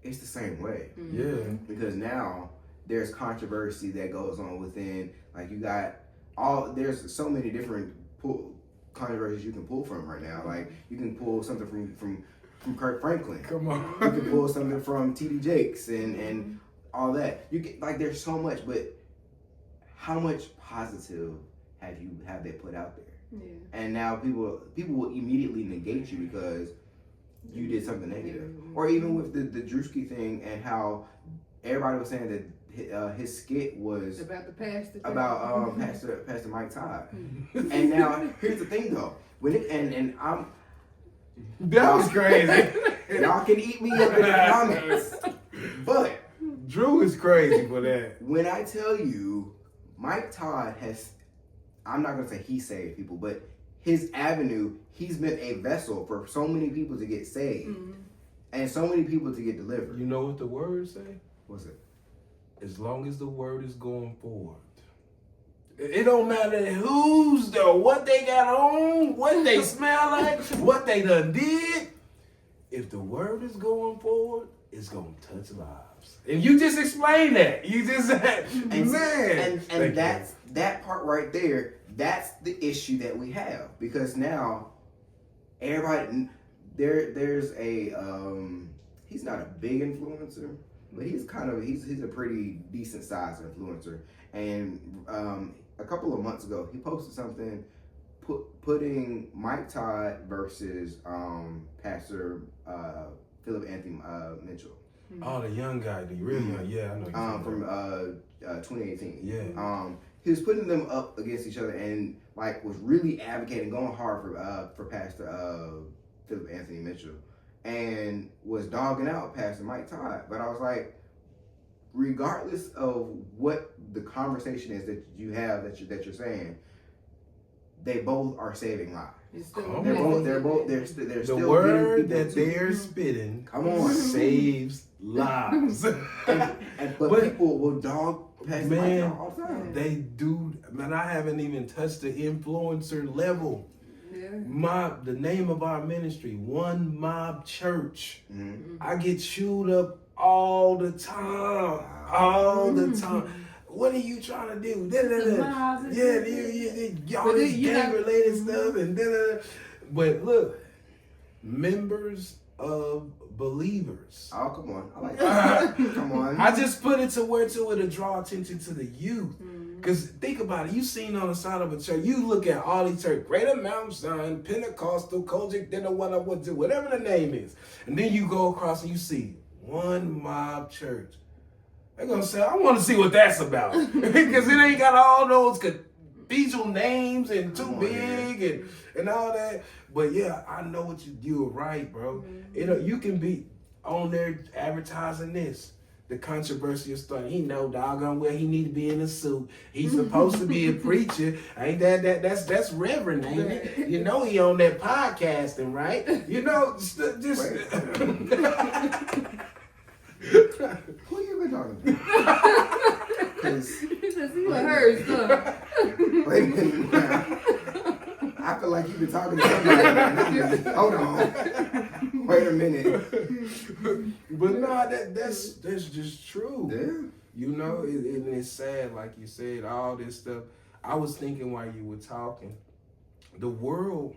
it's the same way. Yeah. Because now there's controversy that goes on within. Like there's so many different controversies you can pull from right now. Like you can pull something from Kirk Franklin. Come on. You can pull something from T.D. Jakes and all that. You get like there's so much, but how much positive have they put out there? Yeah. And now people will immediately negate you because you did something negative. Or even with the Drewski thing and how everybody was saying that his skit was about the pastor. About Pastor Mike Todd. And now here's the thing though. That was crazy. Y'all can eat me up in the comments. But Drew is crazy for that. When I tell you, Mike Todd I'm not gonna say he saved people, but his avenue, he's been a vessel for so many people to get saved and so many people to get delivered. You know what the words say? What's it? As long as the word is going forward. It don't matter who's there, what they got on, what they smell like, what they done did. If the word is going forward, it's going to touch lives. And you just explained that. You just said, man. And that part right there, that's the issue that we have. Because now, everybody, there's a, he's not a big influencer, but he's a pretty decent sized influencer. And a couple of months ago, he posted something putting Mike Todd versus Pastor Philip Anthony Mitchell. Oh, the young guy, the really young, yeah, I know. From 2018. Yeah. He was putting them up against each other and like was really advocating, going hard for Pastor Philip Anthony Mitchell, and was dogging out Pastor Mike Todd. But I was like, regardless of what the conversation is that you have that you're saying, they both are saving lives. It's still Come They're on. still The word getting that people to- they're spitting Come on. saves lives. But people will dog past the Man, mic all the time. they do. Man, I haven't even touched the influencer level. Yeah. The name of our ministry, One Mob Church. Mhm. I get chewed up all the time. All the time. What are you trying to do? Y'all But this then, you gang know- related stuff and But look, members of believers. Oh, come on. I like that. Come on. I just put it to draw attention to the youth. Because think about it, you seen on the side of a church, you look at all these churches, Greater Mount Zion, Pentecostal, Kojic, whatever the name is. And then you go across and you see One Mob Church. They're going to say, I want to see what that's about. Because it ain't got all those cathedral names and too big and all that. But yeah, I know what you're right, bro. You can be on there advertising this. The controversial stuff. He know doggone well he need to be in a suit. He's supposed to be a preacher. Ain't that's Reverend, ain't it? You know he on that podcasting, right? You know, just Who you been talking to? 'Cause- Because you heard stuff. Wait a minute now. I feel like you've been talking to somebody. Not me. Hold on. Wait a minute. But no, that's just true. Yeah. You know, and it's sad, like you said, all this stuff. I was thinking while you were talking, the world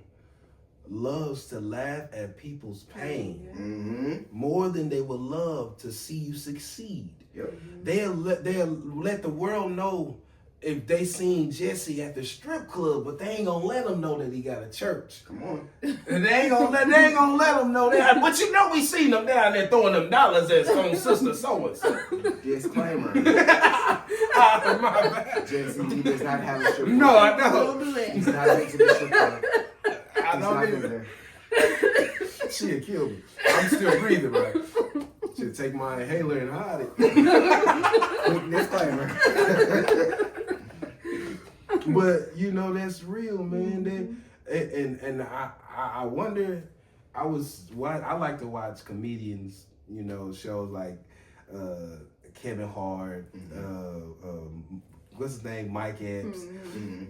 loves to laugh at people's pain Mm-hmm. more than they would love to see you succeed. Yep. They'll let the world know if they seen Jesse at the strip club, but they ain't gonna let him know that he got a church. Come on. And they ain't gonna let him know that. But you know we seen them down there throwing them dollars at some sister so and so. Disclaimer. My bad. Jesse, he does not have a strip club. No, I Don't know. do that. He's not into the strip club. I He's know. not in Either. there. She'll kill me. I'm still breathing, right? Should take my inhaler and hide it. Quick disclaimer. But you know that's real, man. And I wonder. I like to watch comedians. You know, shows like Kevin Hart. What's his name? Mike Epps.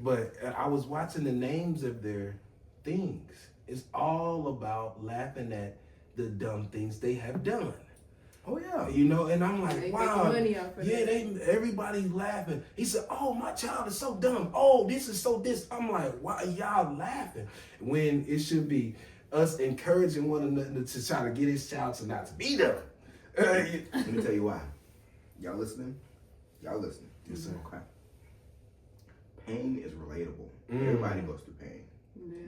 But I was watching the names of their things. It's all about laughing at the dumb things they have done. Oh yeah. You know, and I'm like, They wow. make money off of Yeah, that. everybody's laughing. He said, oh, my child is so dumb. Oh, this is so this. I'm like, why are y'all laughing? When it should be us encouraging one another to try to get his child to not to be dumb. Let me tell you why. Y'all listening? Y'all listening? Yes, sir. Okay. Pain is relatable. Everybody goes through pain.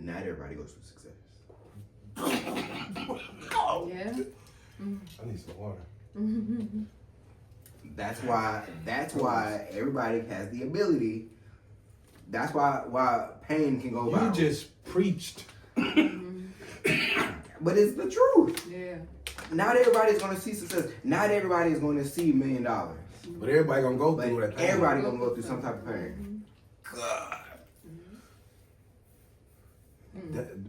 Not everybody goes through success. Yeah. I need some water. That's why everybody has the ability. That's why pain can go You viral. just preached. But it's the truth. Yeah. Not everybody's gonna see success. Not everybody is gonna see $1 million. But everybody gonna go But through that pain. everybody gonna go through some type of pain. God.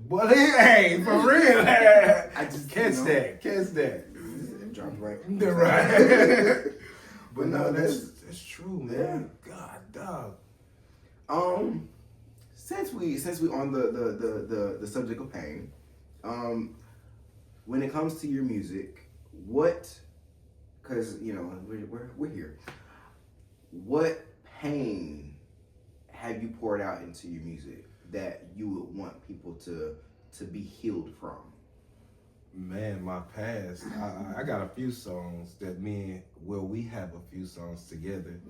But hey, for real. I just Catch you know, that. It dropped right. Right. But But no, no, that's true, man. God, dog. Since we on the subject of pain, when it comes to your music, because you know we're here, what pain have you poured out into your music that you would want people to be healed from? Man, my past. I got a few songs that we have a few songs together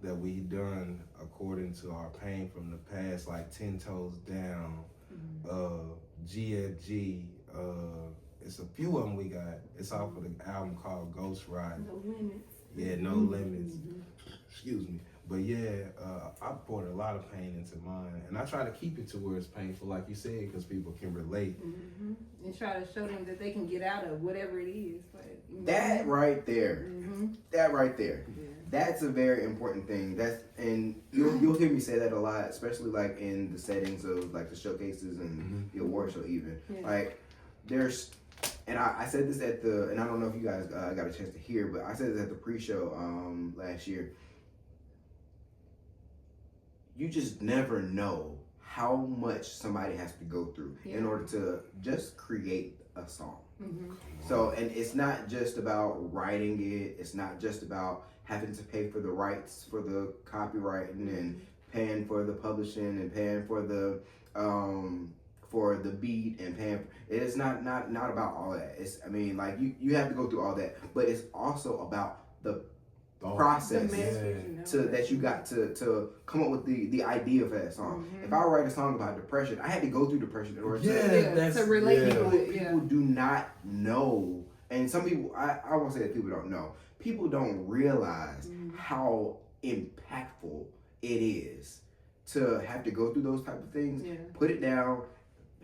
that we done according to our pain from the past, like 10 Toes Down, GFG. It's a few of them we got. It's off of the album called Ghost Ride. No limits. Yeah, No Limits. Excuse me. But yeah, I poured a lot of pain into mine, and I try to keep it to where it's painful, like you said, because people can relate. And try to show them that they can get out of whatever it is. Like, That right there. That right there. Yeah. that's a very important thing. And you'll hear me say that a lot, especially like in the settings of like the showcases and the award show even. Yeah. Like there's, and I said this at the, and I don't know if you guys got a chance to hear, but I said this at the pre-show last year. You just never know how much somebody has to go through in order to just create a song. So, and it's not just about writing it. It's not just about having to pay for the rights for the copywriting and paying for the publishing and paying for the beat and paying. It's not about all that. It's, I mean, like you have to go through all that, but it's also about the process that you got to come up with the idea for that song. If I write a song about depression, I had to go through depression in order to relate to it. People do not know, and some people, I won't say that people don't know. People don't realize how impactful it is to have to go through those type of things, put it down,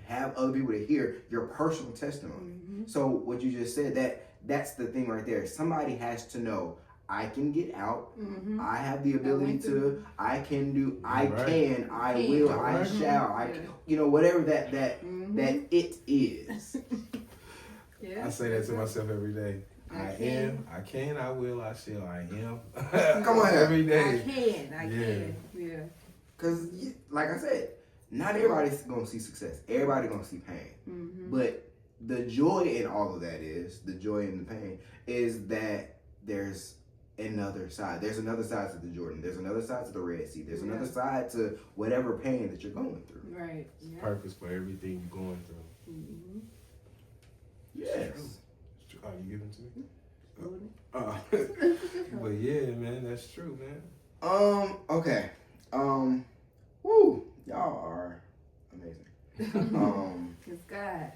have other people to hear your personal testimony. So what you just said, that's the thing right there. Somebody has to know, I can get out. I have the ability to. I can do. I can. I will. I shall. Whatever that it is. I say that to myself every day. I am. I can. I will. I shall. I am. Come on, every day. I can. Yeah. Because, like I said, not everybody's gonna see success. Everybody gonna see pain. But the joy in all of that the joy in the pain is that there's another side. There's another side to the Jordan. There's another side to the Red Sea. There's another side to whatever pain that you're going through. Right. There's purpose for everything you're going through. Yes. Are you giving to me? But yeah, man, that's true, man. Okay. Woo. Y'all are amazing. It's God.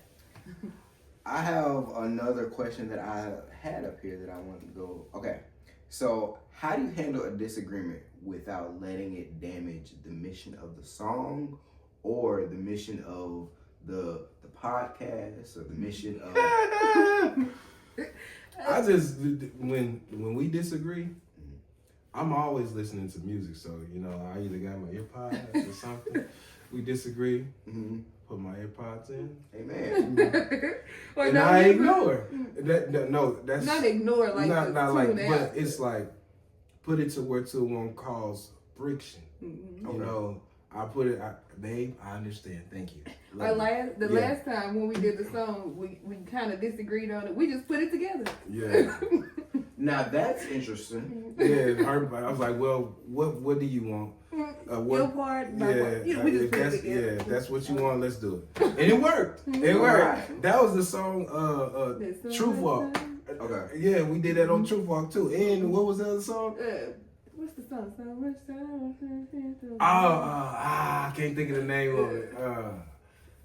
I have another question that I had up here that I want to go. Okay. So, how do you handle a disagreement without letting it damage the mission of the song or the mission of the podcast or the mission of... I just, when we disagree, I'm always listening to music. So, I either got my earpods or something. We disagree, put my earpods in. Amen. And I ignore. That's not ignore, like not like, out. but it's like put it to where it won't cause friction. I put it, babe, I understand. Thank you. Last time when we did the song, we kind of disagreed on it. We just put it together. Yeah. Now that's interesting. Yeah, I was like, well, what do you want? Your part, my part. We just put it together. Yeah, that's what you want. Let's do it. And it worked. It worked. Right. That was the song, Truth Walk. Okay. Yeah, we did that on Truth Walk too. And what was the other song? What's the song? I can't think of the name of it.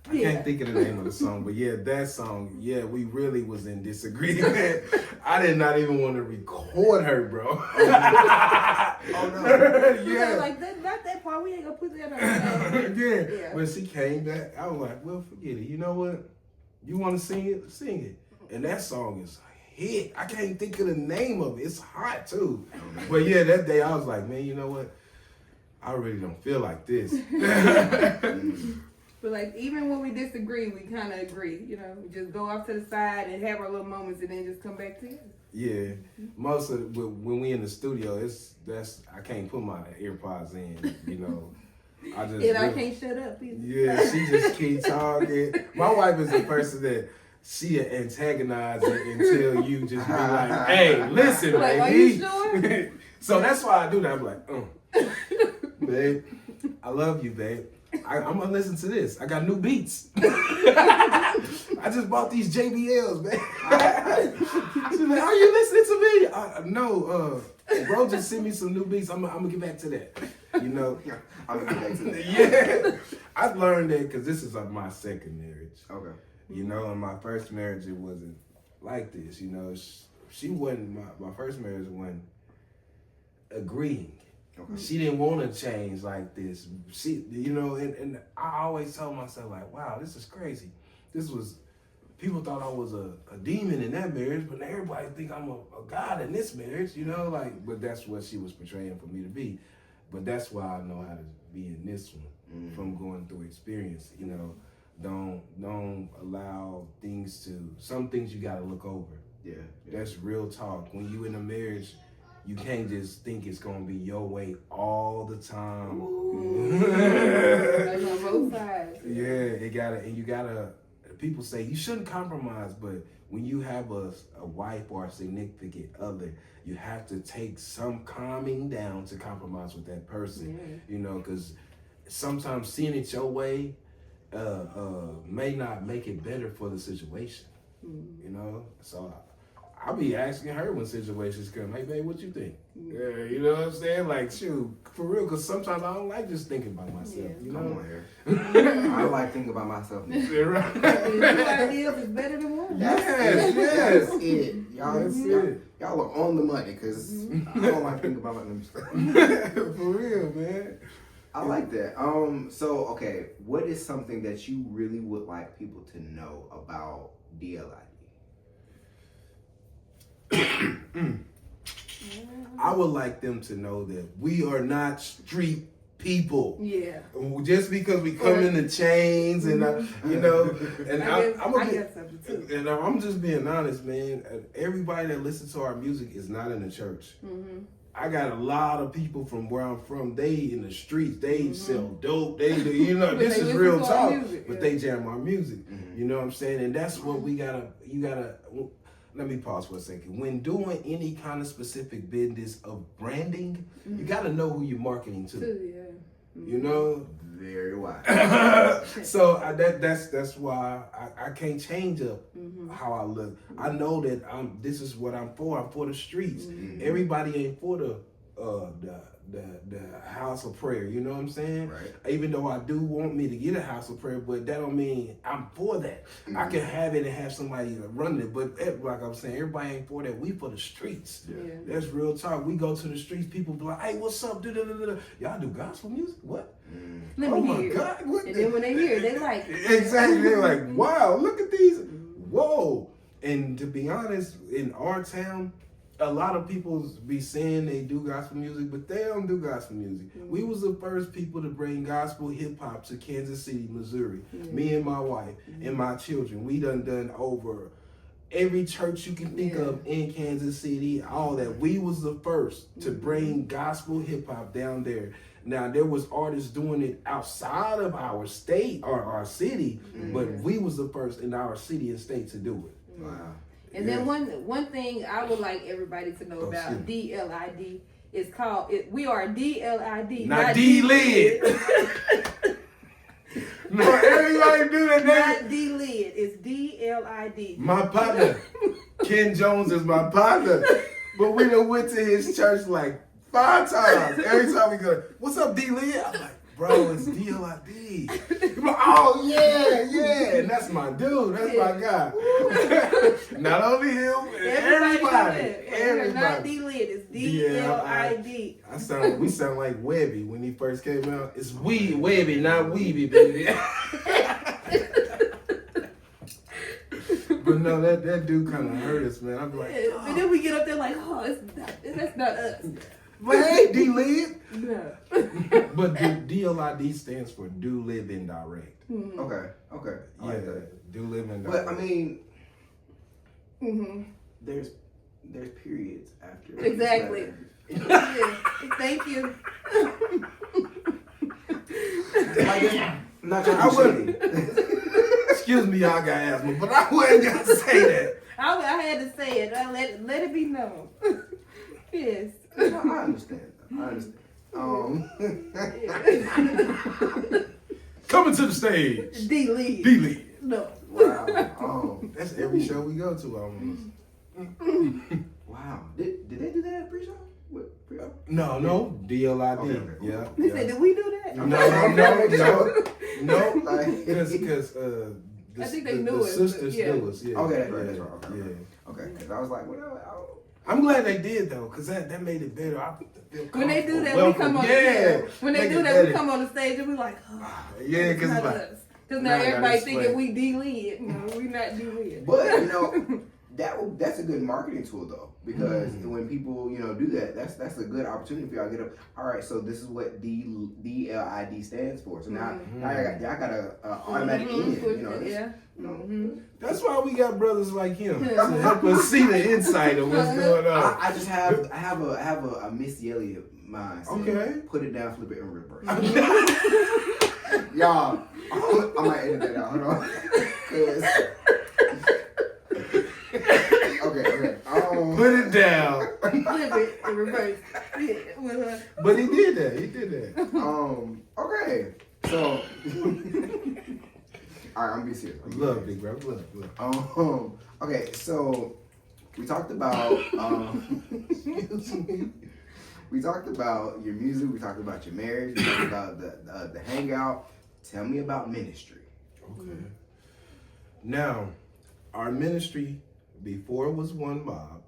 I can't think of the name of the song, but yeah, that song, we really was in disagreement. I did not even want to record her, bro. Oh no. Yeah. Like that, not that part. We ain't gonna put that on. Yeah. When she came back, I was like, well, forget it. You know what? You want to sing it? Sing it. And that song is a hit. I can't think of the name of it. It's hot too. But yeah, that day I was like, man, you know what? I really don't feel like this. But like, even when we disagree, we kind of agree. We just go off to the side and have our little moments, and then just come back together. Yeah, most of when we in the studio, I can't put my earpods in. I just I can't shut up either. Yeah, she just keeps talking. My wife is the person that she antagonize it until you just be like, "Hey, listen, like, baby." Are you sure? So that's why I do that. I'm like, babe, I love you, babe. I'm gonna listen to this. I got new beats. I just bought these JBLs, man. She's like, "Are you listening to me?" No, bro, just send me some new beats. I'm gonna get back to that. I'm gonna get back to that. Yeah, I've learned that because this is my second marriage. Okay. In my first marriage, it wasn't like this. She wasn't. My first marriage wasn't agreeing. Okay. She didn't want to change like this. She, and I always told myself like, wow, this is crazy. This was people thought I was a demon in that marriage, but everybody think I'm a god in this marriage, you know, like, but that's what she was portraying for me to be. But that's why I know how to be in this one from going through experience, you know. Don't allow some things you gotta look over. Yeah. That's real talk. When you in a marriage, you can't just think it's gonna be your way all the time. Like on both sides. Yeah, you gotta, people say you shouldn't compromise, but when you have a wife or a significant other, you have to take some calming down to compromise with that person, you know, because sometimes seeing it your way may not make it better for the situation, you know. So I'll be asking her when situations come, hey babe, what you think? Yeah, you know what I'm saying? Like, shoot, for real, because sometimes I don't like just thinking about myself, you know? Come on here. I like thinking about myself. Two ideas is better than one. Yes. That's it. Y'all are on the money, because I don't like thinking about myself. For real, man. I like that. So, okay, what is something that you really would like people to know about D.L.I.D? I would like them to know that we are not street people. Yeah. Just because we come in the chains and you know, and I guess something too. And I'm just being honest, man. Everybody that listens to our music is not in the church. I got a lot of people from where I'm from. They in the streets. They sell dope. They do, you know, this is real talk. But they jam our music. You know what I'm saying? And that's what we gotta. You gotta. Let me pause for a second. When doing any kind of specific business of branding, you gotta know who you're marketing to. You know. Very wise. So that's why I can't change up how I look. I know that this is what I'm for. I'm for the streets. Everybody ain't for the house of prayer. You know what I'm saying? Right. Even though I do want me to get a house of prayer, but that don't mean I'm for that. I can have it and have somebody run it, but like I'm saying, everybody ain't for that. We for the streets. Yeah. That's real talk. We go to the streets. People be like, "Hey, what's up? Y'all do gospel music? What? Let Oh me my hear it. God! What And the-" then when they hear it, they like it. Exactly. They're like, wow, look at these. Whoa. And to be honest, in our town, a lot of people be saying they do gospel music, but they don't do gospel music. We was the first people to bring gospel hip hop to Kansas City, Missouri. Me and my wife and my children. We done over every church you can think of in Kansas City, all that. We was the first to bring gospel hip hop down there. Now, there was artists doing it outside of our state or our city, but we was the first in our city and state to do it. Wow. And then one thing I would like everybody to know about D.L.I.D. is called we are D.L.I.D. Not D.L.I.D. No, everybody do that. Not D.L.I.D. It's D.L.I.D. My partner, Ken Jones, is my partner, but we done went to his church like 5 times. Every time we go, what's up, D.L.I.D? I'm like, bro, it's D.L.I.D. Like, oh yeah, and that's my dude, that's my guy. Not only him, everybody. Not D.L.I.D. It's D.L.I.D. We sound like Webby when he first came out. It's Webby, not Weeby, baby. But no, that dude kind of hurt us, man. I'm like, oh. And then we get up there like, oh, that's not us. But hey, D.L.I.D. No. But D.L.I.D. stands for Do Live Indirect. Okay. I like that. Do Live Indirect. But I mean, there's periods after. Exactly. Yeah. Thank you. I'm not trying to be shitty. Excuse me, y'all got asthma, but I wasn't gonna say that. I had to say it. Let it be known. Yes. I understand. Coming to the stage. D.L.I.D. No. Wow. That's every show we go to almost. Wow. Did they do that at pre-show? Pre-show? No. D.L.I.D. Okay, cool. Yeah. He said, did we do that? No. Because I think they knew the us, sisters yeah. knew us. Yeah. Okay, that's right. Okay. Yeah. Okay, because I was like, well, I'm glad they did though, because that made it better. When they do that, welcome. we come on. Yeah. When they Make do it that, better. we come on the stage and we like, oh, Yeah, because not it's like, us. Because now everybody thinking we D.L.I.D. No, we not D.L.I.D. But that's a good marketing tool though, because when people do that, that's a good opportunity for y'all to get up. All right, so this is what D.L.I.D stands for. So now I got a automatic in. That's why we got brothers like him to help us see the insight of what's going on. I just have a Missy Elliott mindset. Okay. Put it down, flip it, and reverse. Y'all, I might edit that out. Hold on. Okay. Put it down. Flip it and reverse. Yeah. But he did that. Okay. So, all right, I'm gonna be serious. Love, big bro. Love. Okay, so we talked about we talked about your music. We talked about your marriage. We talked about the hangout. Tell me about ministry. Okay. Now, our ministry before it was one mob,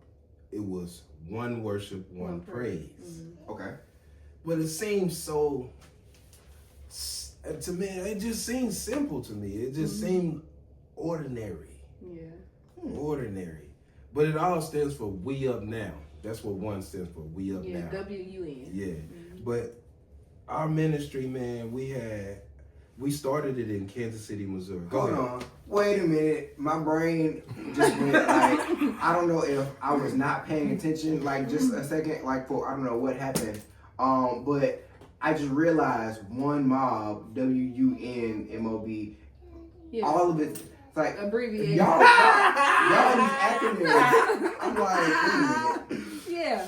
it was one worship, one praise. Okay. But it seems so. To me, it just seems simple to me. It just seemed ordinary. Yeah. Ordinary. But it all stands for We Up Now. That's what one stands for. We Up Now. Yeah, W-U-N. Yeah. But our ministry, man, we started it in Kansas City, Missouri. Hold on. Wait a minute. My brain just went like, I don't know if I was not paying attention, like just a second, like for, I don't know what happened. But I just realized one mob, W-U-N-M-O-B, all of it's like abbreviated. Y'all these acronyms. I'm like, wait a minute. Yeah.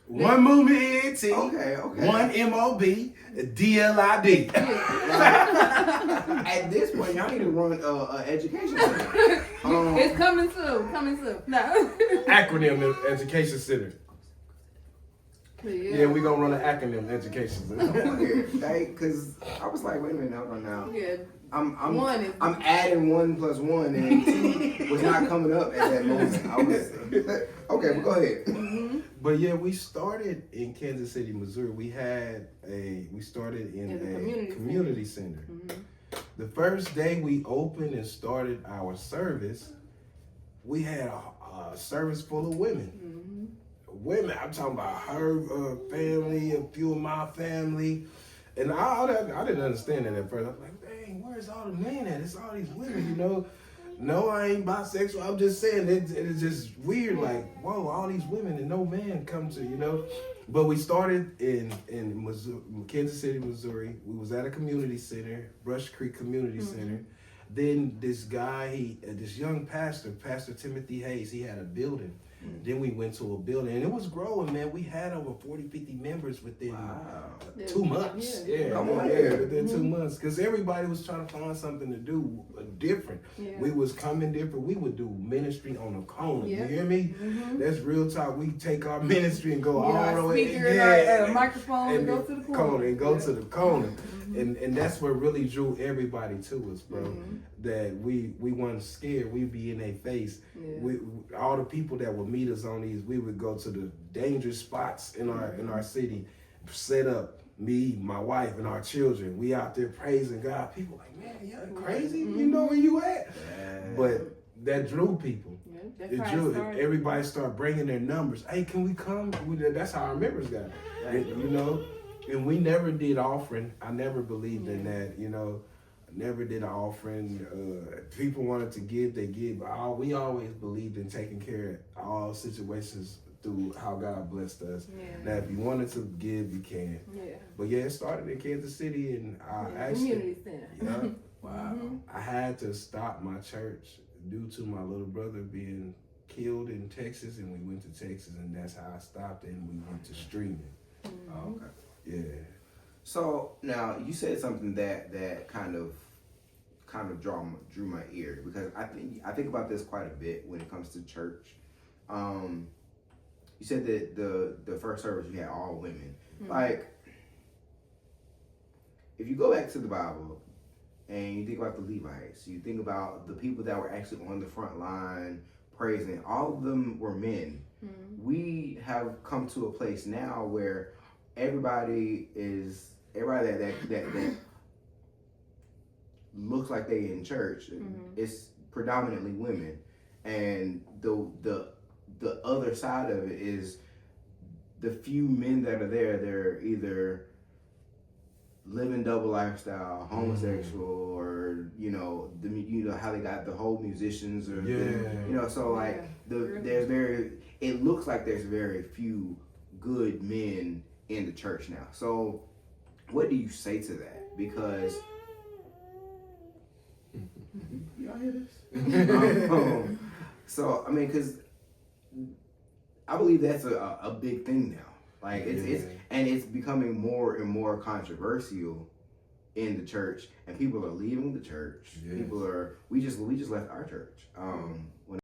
One movement ENT. Okay. One M-O-B, D.L.I.D. At this point, y'all need to run education center. It's coming soon. No. Acronym Education Center. Yeah, we gonna run an acronym education center. Because I was like, wait a minute, hold on now. Yeah. I'm adding 1 + 1 and 2 was not coming up at that moment. I was okay, but go ahead. But yeah, we started in Kansas City, Missouri. We started in a community center. The first day we opened and started our service, we had a service full of women. Women, I'm talking about her family, a few of my family. And I didn't understand that at first. I was like, dang, where's all the men at? It's all these women, No, I ain't bisexual. I'm just saying it's just weird. Like, whoa, all these women and no man come to, But we started in Missouri, Kansas City, Missouri. We was at a community center, Brush Creek Community Center. Then this guy, this young pastor, Pastor Timothy Hayes, he had a building. Then we went to a building, and it was growing, man. We had over 40, 50 members within 2 months. Within 2 months. Because everybody was trying to find something to do different. Yeah. We was coming different. We would do ministry on a corner. You hear me? That's real talk. We take our ministry and go all the way. Our microphone and go to the corner. And go to the corner. And that's what really drew everybody to us, bro. That we weren't scared. We'd be in their face. We all the people that would meet us on these, we would go to the dangerous spots in our city, set up, me, my wife, and our children. We out there praising God. People like, man, you're crazy. You know where you at? But that drew people. It drew. Everybody started bringing their numbers. Hey, can we come? That's how our members got. And we never did offering. I never believed in that. Never did an offering. People wanted to give, they give. We always believed in taking care of all situations through how God blessed us. Now, if you wanted to give, you can. But it started in Kansas City, and I actually, community center. Wow. I had to stop my church due to my little brother being killed in Texas, and we went to Texas, and that's how I stopped it, and we went to streaming. Oh, okay. Yeah. So now you said something that kind of drew my ear, because I think about this quite a bit when it comes to church. You said that the first service you had all women. Like, if you go back to the Bible and you think about the Levites, you think about the people that were actually on the front line praising, all of them were men. We have come to a place now where everybody that looks like they in church, it's predominantly women, and the other side of it is the few men that are there. They're either living double lifestyle, homosexual, or how they got the whole musicians, or so like it looks like there's very few good men in the church now. So what do you say to that? Because y'all hear this? So I mean, because I believe that's a big thing now. Like it's becoming more and more controversial in the church, and people are leaving the church. People are we just left our church.